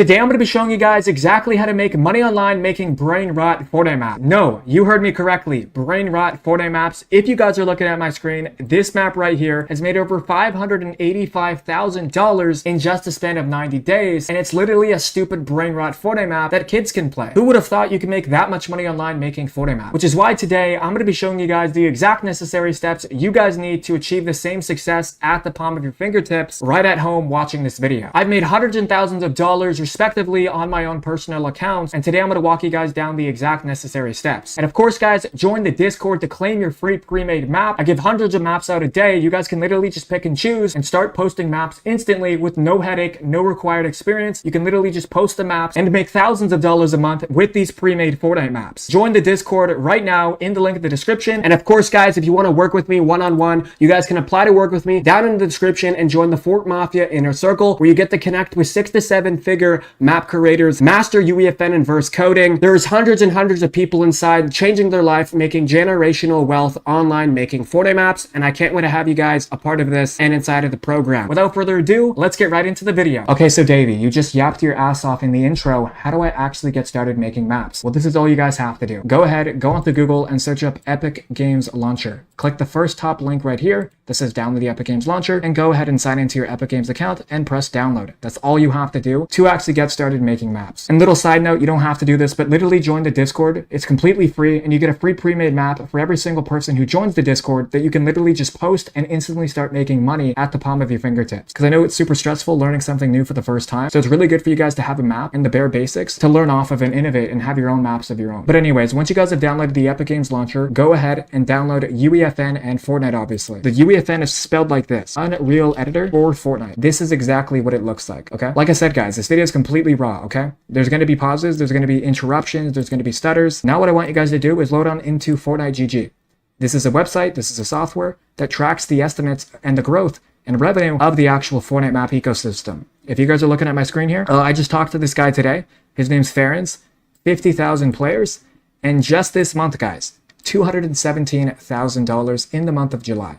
Today I'm going to be showing you guys exactly how to make money online making brain rot Fortnite map. No, you heard me correctly. Brain rot Fortnite maps. If you guys are looking at my screen, this map right here has made over $585,000 in just a span of 90 days. And it's literally a stupid brain rot Fortnite map that kids can play. Who would have thought you could make that much money online making Fortnite map? Which is why today I'm going to be showing you guys the exact necessary steps you guys need to achieve the same success at the palm of your fingertips right at home watching this video. I've made hundreds and thousands of dollars respectively on my own personal accounts, and today I'm going to walk you guys down the exact necessary steps. And of course guys, join the Discord to claim your free pre-made map. I give hundreds of maps out a day. You guys can literally just pick and choose and start posting maps instantly with no headache, no required experience. You can literally just post the maps and make thousands of dollars a month with these pre-made Fortnite maps. Join the Discord right now in the link in the description. And of course guys, if you want to work with me one-on-one, you guys can apply to work with me down in the description and join the Fort Mafia Inner Circle, where you get to connect with 6 to 7 figure map creators, master UEFN and verse coding. There's hundreds and hundreds of people inside changing their life, making generational wealth online, making Fortnite maps, and I can't wait to have you guys a part of this and inside of the program. Without further ado, let's get right into the video. Okay, so Davey, you just yapped your ass off in the intro. How do I actually get started making maps? Well, this is all you guys have to do. Go ahead, go onto Google and search up Epic Games Launcher. Click the first top link right here that says download the Epic Games Launcher, and go ahead and sign into your Epic Games account and press download. That's all you have to do to actually get started making maps. And little side note, you don't have to do this, but literally join the Discord. It's completely free, and you get a free pre-made map for every single person who joins the Discord that you can literally just post and instantly start making money at the palm of your fingertips. Because I know it's super stressful learning something new for the first time, so it's really good for you guys to have a map and the bare basics to learn off of and innovate and have your own maps of your own. But anyways, once you guys have downloaded the Epic Games Launcher, go ahead and download UEFN and Fortnite, obviously. The UEFN is spelled like this: Unreal Editor for Fortnite. This is exactly what it looks like, okay? Like I said, guys, this video is completely raw, okay? There's going to be pauses, there's going to be interruptions, there's going to be stutters. Now what I want you guys to do is load on into Fortnite GG. This is a website, this is a software that tracks the estimates and the growth and revenue of the actual Fortnite map ecosystem. If you guys are looking at my screen here, I just talked to this guy today. His name's Farron's, 50,000 players, and just this month, guys, $217,000 in the month of July.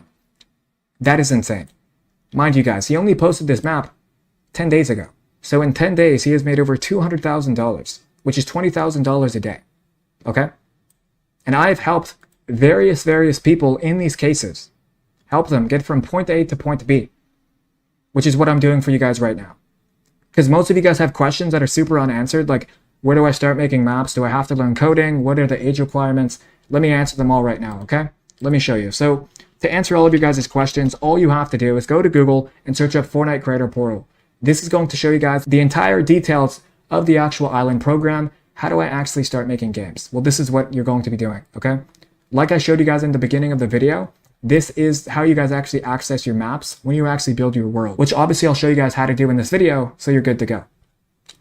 That is insane. Mind you guys, he only posted this map 10 days ago. So in 10 days, he has made over $200,000, which is $20,000 a day, okay? And I've helped various people in these cases, help them get from point A to point B, which is what I'm doing for you guys right now. Because most of you guys have questions that are super unanswered, like, where do I start making maps? Do I have to learn coding? What are the age requirements? Let me answer them all right now, okay? Let me show you. So to answer all of you guys' questions, all you have to do is go to Google and search up Fortnite Creator Portal. This is going to show you guys the entire details of the actual island program. How do I actually start making games? Well, this is what you're going to be doing, okay? Like I showed you guys in the beginning of the video, this is how you guys actually access your maps when you actually build your world, which obviously I'll show you guys how to do in this video, so you're good to go.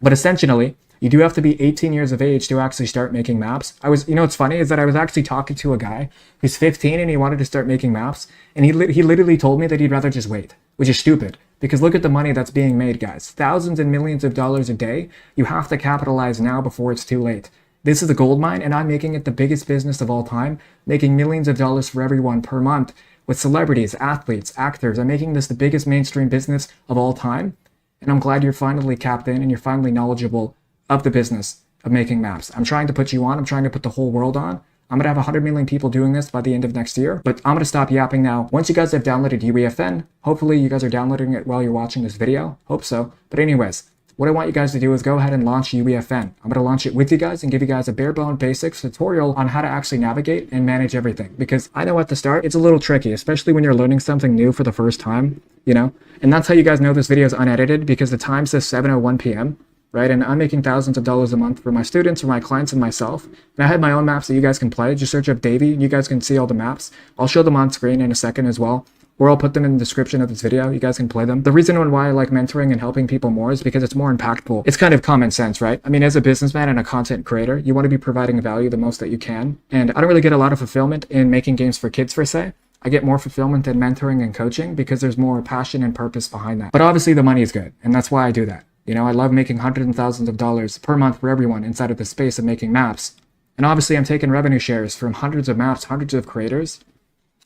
But essentially, you do have to be 18 years of age to actually start making maps. You know what's funny is that I was actually talking to a guy who's 15 and he wanted to start making maps, and he literally told me that he'd rather just wait, which is stupid. Because look at the money that's being made, guys. Thousands and millions of dollars a day. You have to capitalize now before it's too late. This is a gold mine, and I'm making it the biggest business of all time, making millions of dollars for everyone per month with celebrities, athletes, actors. I'm making this the biggest mainstream business of all time, and I'm glad you're finally capped in and you're finally knowledgeable of the business of making maps. I'm trying to put you on. I'm trying to put the whole world on. I'm going to have 100 million people doing this by the end of next year, but I'm going to stop yapping now. Once you guys have downloaded UEFN, hopefully you guys are downloading it while you're watching this video. Hope so. But anyways, what I want you guys to do is go ahead and launch UEFN. I'm going to launch it with you guys and give you guys a bare bone basics tutorial on how to actually navigate and manage everything. Because I know at the start, it's a little tricky, especially when you're learning something new for the first time, you know? And that's how you guys know this video is unedited, because the time says 7:01 p.m. right? And I'm making thousands of dollars a month for my students, for my clients, and myself. And I have my own maps that you guys can play. Just search up Davy, and you guys can see all the maps. I'll show them on screen in a second as well, or I'll put them in the description of this video. You guys can play them. The reason why I like mentoring and helping people more is because it's more impactful. It's kind of common sense, right? I mean, as a businessman and a content creator, you want to be providing value the most that you can. And I don't really get a lot of fulfillment in making games for kids, per se. I get more fulfillment in mentoring and coaching because there's more passion and purpose behind that. But obviously the money is good, and that's why I do that. You know, I love making hundreds and thousands of dollars per month for everyone inside of the space of making maps. And obviously I'm taking revenue shares from hundreds of maps, hundreds of creators,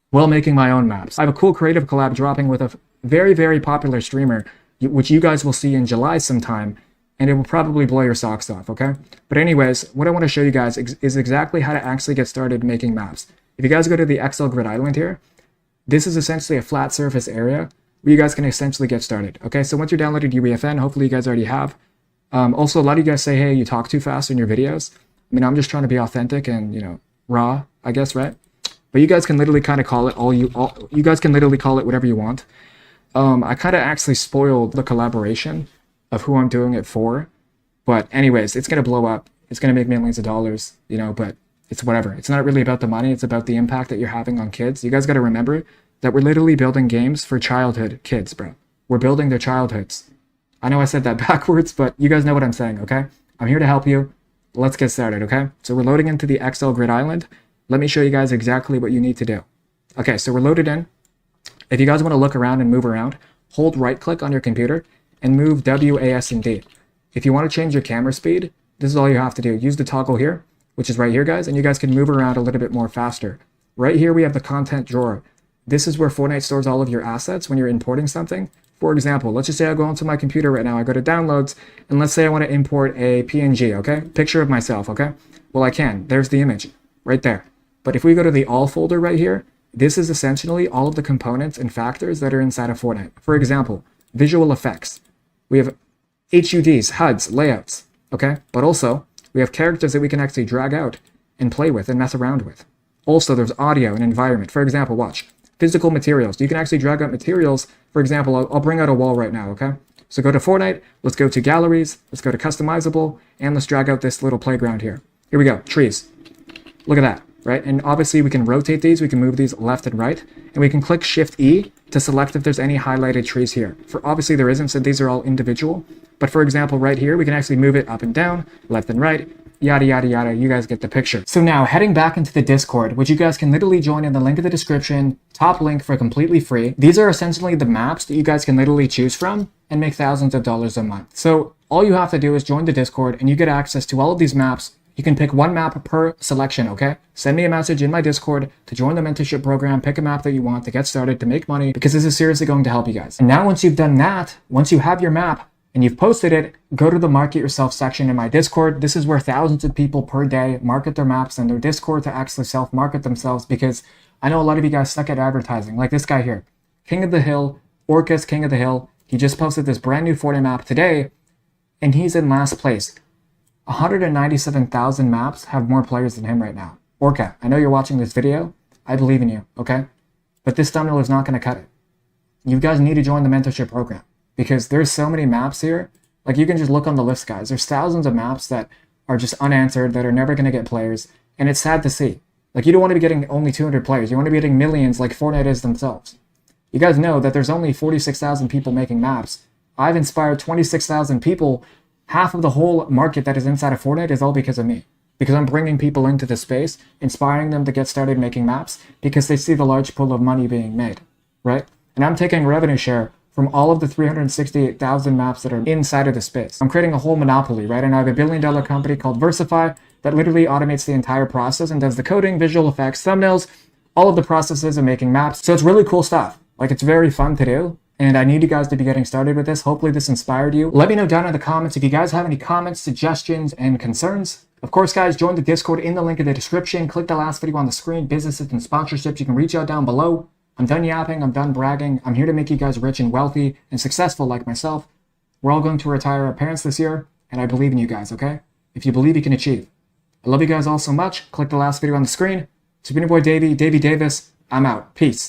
while making my own maps. I have a cool creative collab dropping with a very popular streamer, which you guys will see in July sometime. and it will probably blow your socks off, okay? But anyways, what I want to show you guys is exactly how to actually get started making maps. If you guys go to the Excel grid island here, this is essentially a flat surface area where you guys can essentially get started, okay? So once you're downloaded UEFN, hopefully you guys already have. Also, a lot of you guys say, hey, you talk too fast in your videos. I mean, I'm just trying to be authentic and, you know, raw, I guess, right? But you guys can literally kind of call it you guys can literally call it whatever you want. I kind of actually spoiled the collaboration of who I'm doing it for. But anyways, it's going to blow up. It's going to make millions of dollars, you know, but it's whatever. It's not really about the money. It's about the impact that you're having on kids. You guys got to remember that we're literally building games for childhood kids, bro. We're building their childhoods. I know I said that backwards, but you guys know what I'm saying, okay? I'm here to help you. Let's get started, okay? So we're loading into the Excel grid island. Let me show you guys exactly what you need to do. Okay, so we're loaded in. If you guys want to look around and move around, hold right click on your computer and move WASD. If you want to change your camera speed, this is all you have to do. Use the toggle here, which is right here, guys, and you guys can move around a little bit more faster. Right here, we have the content drawer. This is where Fortnite stores all of your assets when you're importing something. For example, let's just say I go onto my computer right now, I go to downloads, and let's say I want to import a PNG, okay? Picture of myself, okay? Well, I can. There's the image right there. But if we go to the all folder right here, this is essentially all of the components and factors that are inside of Fortnite. For example, visual effects. We have HUDs, HUDs, layouts, okay? But also, we have characters that we can actually drag out and play with and mess around with. Also, there's audio and environment. For example, watch. Physical materials. You can actually drag out materials. For example, I'll bring out a wall right now, okay? So go to Fortnite, let's go to galleries, let's go to customizable, and let's drag out this little playground here. Here we go, trees. Look at that, right? And obviously we can rotate these, we can move these left and right, and we can click Shift E to select if there's any highlighted trees here. For obviously there isn't, so these are all individual. But for example, right here, we can actually move it up and down, left and right, yada, yada, yada. You guys get the picture. So now heading back into the Discord, which you guys can literally join in the link in the description, top link for completely free. These are essentially the maps that you guys can literally choose from and make thousands of dollars a month. So all you have to do is join the Discord and you get access to all of these maps. You can pick one map per selection, okay? Send me a message in my Discord to join the mentorship program, pick a map that you want to get started, to make money, because this is seriously going to help you guys. And now once you've done that, once you have your map, and you've posted it, go to the market yourself section in my Discord. This is where thousands of people per day market their maps in their Discord to actually self-market themselves, because I know a lot of you guys suck at advertising, like this guy here, King of the Hill, Orcus King of the Hill. He just posted this brand new Fortnite map today, and he's in last place. 197,000 maps have more players than him right now. Orca, I know you're watching this video. I believe in you, okay? But this thumbnail is not going to cut it. You guys need to join the mentorship program, because there's so many maps here. Like, you can just look on the list, guys. There's thousands of maps that are just unanswered, that are never going to get players, and it's sad to see. Like, you don't want to be getting only 200 players. You want to be getting millions like Fortnite is themselves. You guys know that there's only 46,000 people making maps. I've inspired 26,000 people. Half of the whole market that is inside of Fortnite is all because of me. Because I'm bringing people into the space, inspiring them to get started making maps, because they see the large pool of money being made, right? And I'm taking revenue share from all of the 368,000 maps that are inside of the space. I'm creating a whole monopoly, right? And I have $1 billion company called Versify that literally automates the entire process and does the coding, visual effects, thumbnails, all of the processes of making maps. So it's really cool stuff. Like, it's very fun to do. And I need you guys to be getting started with this. Hopefully this inspired you. Let me know down in the comments if you guys have any comments, suggestions, and concerns. Of course, guys, join the Discord in the link in the description. Click the last video on the screen, businesses and sponsorships. You can reach out down below. I'm done yapping. I'm done bragging. I'm here to make you guys rich and wealthy and successful like myself. We're all going to retire our parents this year, and I believe in you guys, okay? If you believe, you can achieve. I love you guys all so much. Click the last video on the screen. It's been your boy, Davey Davis. I'm out. Peace.